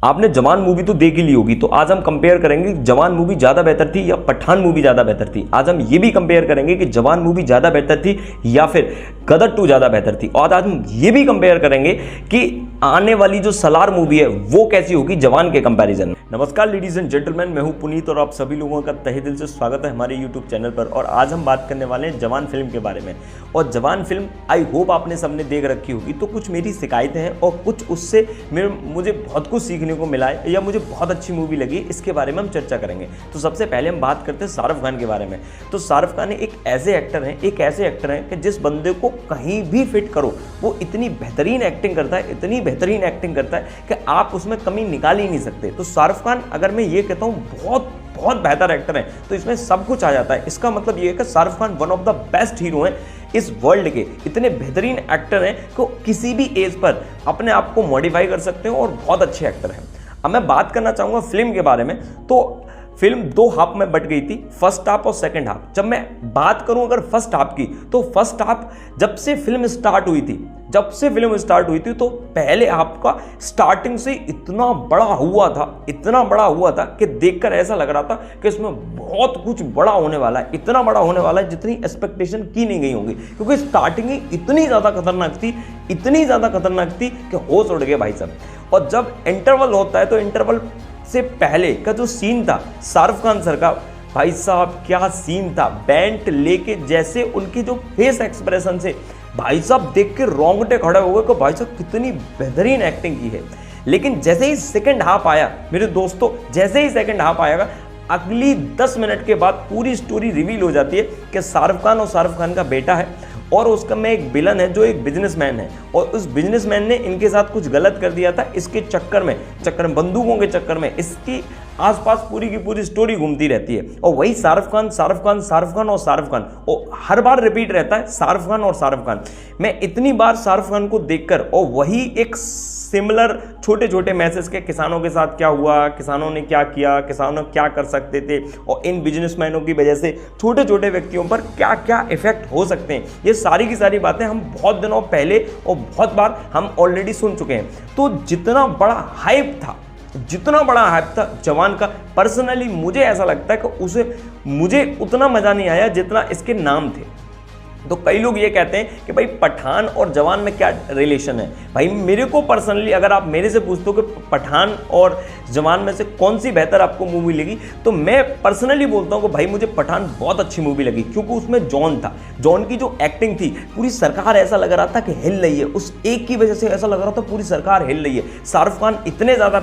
आपने जवान मूवी तो देख ही ली होगी, तो आज हम कंपेयर करेंगे जवान मूवी ज़्यादा बेहतर थी या पठान मूवी ज़्यादा बेहतर थी। आज हम ये भी कंपेयर करेंगे कि जवान मूवी ज़्यादा बेहतर थी या फिर गदर 2 ज़्यादा बेहतर थी। और आज हम ये भी कंपेयर करेंगे कि आने वाली जो सलार मूवी है वो कैसी होगी जवान के कंपैरिजन में। नमस्कार लेडीज एंड जेंटलमैन, मैं हूं पुनीत और आप सभी लोगों का तहे दिल से स्वागत है हमारे यूट्यूब चैनल पर। और आज हम बात करने वाले हैं जवान फिल्म के बारे में। और जवान फिल्म आई होप आपने सबने देख रखी होगी, तो कुछ मेरी शिकायतें हैं और कुछ उससे मुझे बहुत कुछ सीखने को मिला है या मुझे बहुत अच्छी मूवी लगी, इसके बारे में हम चर्चा करेंगे। तो सबसे पहले हम बात करते हैं शाहरुख खान के बारे में। तो शाहरुख खान एक ऐसे एक्टर हैं कि जिस बंदे को कहीं भी फिट करो वो इतनी बेहतरीन एक्टिंग करता है, इतनी बेहतरीन एक्टिंग करता है कि आप उसमें कमी निकाल ही नहीं सकते। तो शाहरुख खान, अगर मैं ये कहता हूँ बहुत बहुत बेहतर एक्टर है, तो इसमें सब कुछ आ जाता है। इसका मतलब ये है कि Shahrukh Khan one of the best hero हैं इस वर्ल्ड के। इतने बेहतरीन एक्टर हैं कि किसी भी एज पर अपने आप को मॉडिफाई कर सकते हो और बहुत अच्छे एक्टर हैं। अब मैं बात करना चाहूँगा फिल्म के बारे में। तो फिल्म 2 हाफ में बट गई थी, फर्स्ट हाफ और सेकंड हाफ। जब मैं बात करूं अगर फर्स्ट हाफ की, तो फर्स्ट हाफ जब से फिल्म स्टार्ट हुई थी तो पहले हाफ का स्टार्टिंग से इतना बड़ा हुआ था कि देखकर ऐसा लग रहा था कि इसमें बहुत कुछ बड़ा होने वाला है, इतना बड़ा होने वाला है जितनी एक्सपेक्टेशन की नहीं गई होंगी। क्योंकि स्टार्टिंग ही इतनी ज़्यादा खतरनाक थी कि होश उड़ गए भाई साहब। और जब इंटरवल होता है तो इंटरवल से पहले का जो सीन था शाहरुख खान सर का, भाई साहब क्या सीन था। बैंट लेके जैसे उनकी जो फेस एक्सप्रेशन से भाई साहब देख के रोंगटे खड़े हो गए कि भाई साहब कितनी बेहतरीन एक्टिंग की है। लेकिन जैसे ही सेकंड हाफ आया मेरे दोस्तों, आएगा, अगली 10 मिनट के बाद पूरी स्टोरी रिवील हो जाती है कि शाहरुख खान का बेटा है और उसका में एक विलन है जो एक बिजनेसमैन है। और उस बिजनेसमैन ने इनके साथ कुछ गलत कर दिया था। इसके चक्कर में बंदूकों के चक्कर में इसकी आसपास पूरी की पूरी स्टोरी घूमती रहती है। और वही शाहरुख खान और हर बार रिपीट रहता है शाहरुख खान। मैं इतनी बार शाहरुख खान को देखकर और वही एक सिमिलर छोटे छोटे मैसेज के, किसानों के साथ क्या हुआ, किसानों ने क्या किया, किसानों क्या कर सकते थे, और इन बिजनेसमैनों की वजह से छोटे छोटे व्यक्तियों पर क्या क्या इफेक्ट हो सकते हैं, ये सारी की सारी बातें हम बहुत दिनों पहले और बहुत बार हम ऑलरेडी सुन चुके हैं। तो जितना बड़ा हाइप था जवान का, पर्सनली मुझे ऐसा लगता है कि मुझे उतना मजा नहीं आया जितना इसके नाम थे। तो कई लोग ये कहते हैं कि भाई पठान और जवान में क्या रिलेशन है। भाई मेरे को पर्सनली, अगर आप मेरे से पूछते हो कि पठान और जवान में से कौन सी बेहतर आपको मूवी लगी, तो मैं पर्सनली बोलता हूँ कि भाई मुझे पठान बहुत अच्छी मूवी लगी। क्योंकि उसमें जॉन की जो एक्टिंग थी, पूरी सरकार ऐसा लग रहा था कि हिल रही है। उस एक की वजह से ऐसा लग रहा था पूरी सरकार हिल रही है। शाहरुख खान इतने ज़्यादा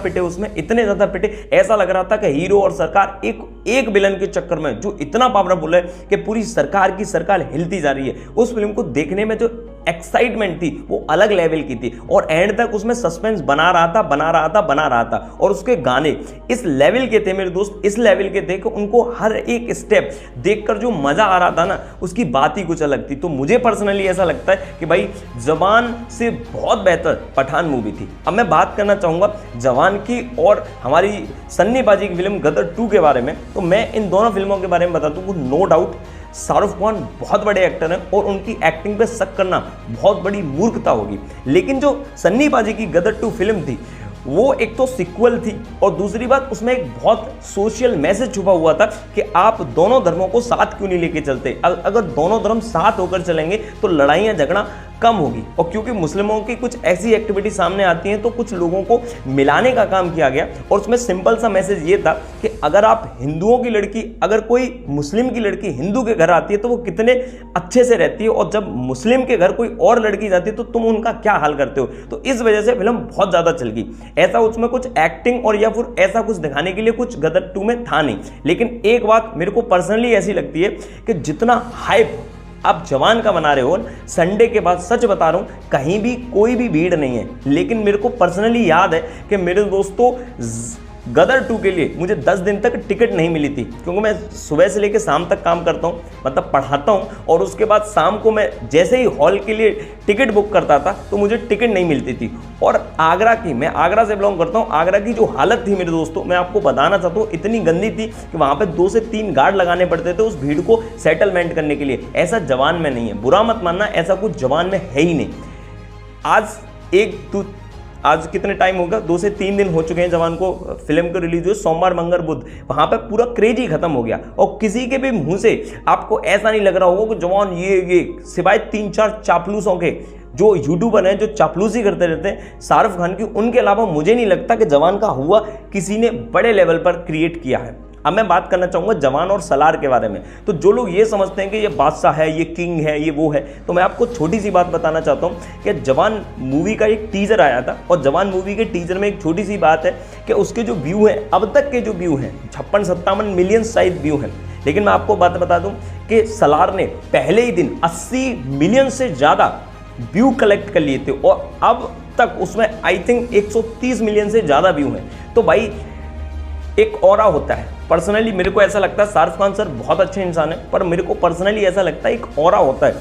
पिटे, ऐसा लग रहा था कि हीरो और सरकार एक विलन के चक्कर में जो इतना पावरफुल है कि पूरी सरकार की सरकार हिलती जा रही है। उस फिल्म को देखने में जो एक्साइटमेंट थी वो अलग लेवल की थी। और एंड तक उसमें सस्पेंस बना रहा था। और उसके गाने इस लेवल के थे मेरे दोस्त, इस लेवल के थे कि उनको हर एक स्टेप देखकर जो मजा आ रहा था ना, उसकी बात ही कुछ अलग थी। तो मुझे पर्सनली ऐसा लगता है कि भाई जवान से बहुत बेहतर पठान मूवी थी। अब मैं बात करना चाहूंगा जवान की और हमारी सन्नी पाजी की फिल्म गदर 2 के बारे में। तो मैं इन दोनों फिल्मों के बारे में बता दूं, नो डाउट शाहरुख खान बहुत बड़े एक्टर हैं और उनकी एक्टिंग पे शक करना बहुत बड़ी मूर्खता होगी। लेकिन जो सन्नी पाजी की गदर 2 फिल्म थी, वो एक तो सिक्वल थी और दूसरी बात उसमें एक बहुत सोशल मैसेज छुपा हुआ था कि आप दोनों धर्मों को साथ क्यों नहीं लेके चलते। अगर दोनों धर्म साथ होकर चलेंगे तो लड़ाइयाँ झगड़ा कम होगी। और क्योंकि मुस्लिमों की कुछ ऐसी एक्टिविटी सामने आती हैं तो कुछ लोगों को मिलाने का काम किया गया। और उसमें सिंपल सा मैसेज ये था कि अगर आप हिंदुओं की लड़की, अगर कोई मुस्लिम की लड़की हिंदू के घर आती है तो वो कितने अच्छे से रहती है, और जब मुस्लिम के घर कोई और लड़की जाती है तो तुम उनका क्या हाल करते हो। तो इस वजह से फिल्म बहुत ज़्यादा चल गई। ऐसा उसमें कुछ एक्टिंग और या फिर ऐसा कुछ दिखाने के लिए कुछ गदर 2 में था नहीं। लेकिन एक बात मेरे को पर्सनली ऐसी लगती है कि जितना हाइप आप जवान का बना रहे हो, संडे के बाद सच बता रहा हूं कहीं भी कोई भी भीड़ नहीं है। लेकिन मेरे को पर्सनली याद है कि मेरे दोस्तों गदर 2 के लिए मुझे 10 दिन तक टिकट नहीं मिली थी। क्योंकि मैं सुबह से लेकर शाम तक काम करता हूँ, मतलब पढ़ाता हूँ, और उसके बाद शाम को मैं जैसे ही हॉल के लिए टिकट बुक करता था तो मुझे टिकट नहीं मिलती थी। और मैं आगरा से बिलोंग करता हूँ, आगरा की जो हालत थी मेरे दोस्तों, मैं आपको बताना चाहता हूँ, इतनी गंदी थी कि वहाँ पे 2 से 3 गार्ड लगाने पड़ते थे उस भीड़ को सेटलमेंट करने के लिए। ऐसा जवान में नहीं है, बुरा मत मानना, ऐसा कुछ जवान में है ही नहीं। आज कितने टाइम होगा, 2 से 3 दिन हो चुके हैं जवान को फिल्म को रिलीज हुए, सोमवार मंगल बुध, वहां पे पूरा क्रेज ही खत्म हो गया। और किसी के भी मुंह से आपको ऐसा नहीं लग रहा होगा कि जवान ये सिवाय 3-4 चापलूसों के जो यूट्यूबर हैं जो चापलूसी करते रहते हैं शाहरुख खान की, उनके अलावा मुझे नहीं लगता कि जवान का हुआ किसी ने बड़े लेवल पर क्रिएट किया है। अब मैं बात करना चाहूंगा जवान और सलार के बारे में। तो जो लोग ये समझते हैं कि ये बादशाह है, ये किंग है, ये वो है, तो मैं आपको छोटी सी बात बताना चाहता हूं कि जवान मूवी का एक टीजर आया था, और जवान मूवी के टीजर में एक छोटी सी बात है कि उसके जो व्यू हैं, अब तक के जो व्यू हैं 56-57 मिलियन शायद व्यू हैं। लेकिन मैं आपको बात बता दूं कि सलार ने पहले ही दिन 80 मिलियन से ज़्यादा व्यू कलेक्ट कर लिए थे, और अब तक उसमें आई थिंक 130 मिलियन से ज़्यादा व्यू हैं। तो भाई एक ऑरा होता है, पर्सनली मेरे को ऐसा लगता है, शाहरुख खान सर बहुत अच्छे इंसान है, पर मेरे को पर्सनली ऐसा लगता है एक ऑरा होता है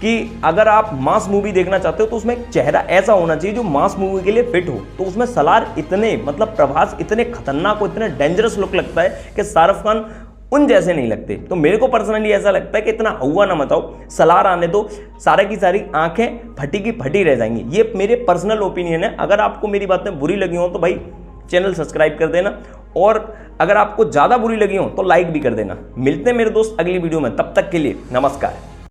कि अगर आप मास मूवी देखना चाहते हो तो उसमें एक चेहरा ऐसा होना चाहिए जो मास मूवी के लिए फिट हो। तो उसमें सलार इतने मतलब प्रभास इतने खतरनाक और इतने डेंजरस लुक लगता है कि शाहरुख खान उन जैसे नहीं लगते। तो मेरे को पर्सनली ऐसा लगता है कि इतना हुआ ना मचाओ, सलार आने दो, सारे की सारी आंखें फटी की फटी रह जाएंगी। ये मेरे पर्सनल ओपिनियन है। अगर आपको मेरी बातें बुरी लगी हो तो भाई चैनल सब्सक्राइब कर देना, और अगर आपको ज़्यादा बुरी लगी हो तो लाइक भी कर देना। मिलते हैं मेरे दोस्त अगली वीडियो में, तब तक के लिए नमस्कार।